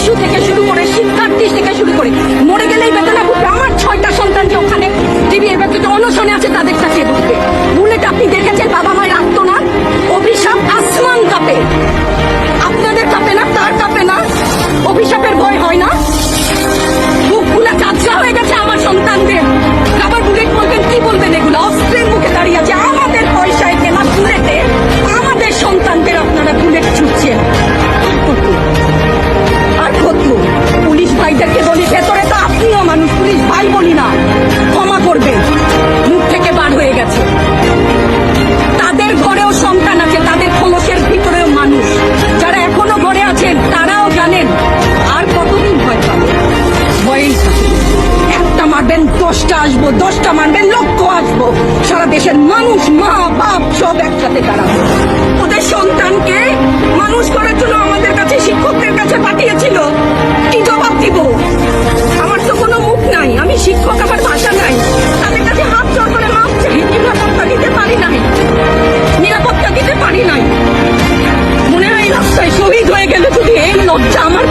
শিশু থেকে শুরু করে শিক্ষার্থী থেকে শুরু করে মরে গেলেই বেদনা ভুগবে। আমার 6টা সন্তান যে ওখানে টিভি এবার তো অনশনে আছে, তাদের কাছে বুঝবে। বুলেট আপনি দেখেছেন বাবা মায়ের আত্মনাদ, অভিশাপ আসমান কাঁপে। আপনাদের কাঁপে না? তার কাঁপে না? অভিশাপের ভয় হয় না? বুকগুলা কাঁচা হয়ে গেছে আমার সন্তানদের। আবার বুলেট বলবেন, কি বলবেন? এগুলো অস্ত্রের মুখে দাঁড়িয়ে আছে। আমাদের পয়সায় কেনা বুলেটে আমাদের সন্তানদের আপনারা বুলেট ছুটছেন। আর কত পুলিশ ভাইদেরকে বলি, ভেতরে তো আপনিও মানুষ, পুলিশ ভাই বলি না, ক্ষমা করবেন, মুখ থেকে বার হয়ে গেছে। তাদের ঘরেও সন্তান আছে, তাদের খোলসের ভিতরেও মানুষ। যারা এখনো ঘরে আছেন তারাও জানেন আর কতদিন ভয় পাবে। ভয়েই থাকে। একটা মারবেন 10টা আসবো, 10টা মারবেন লক্ষ আসবো। সারা দেশের মানুষ, মা বাপ সব একসাথে দাঁড়াবে। ওদের সন্তানকে মানুষ করার জন্য আমাদের কাছে, শিক্ষকদের কাছে পাঠিয়েছিল। কি জবাব দিব? আমার তো কোনো মুখ নাই, আমি শিক্ষক, আমার ভাষা নাই। তাদের কাছে হাত জোর করে মাপ চাই, নিরাপত্তা দিতে পারি নাই, নিরাপত্তা দিতে পারি নাই। মনে হয় রাস্তায় শহীদ হয়ে গেলে যদি এই লজ্জা আমার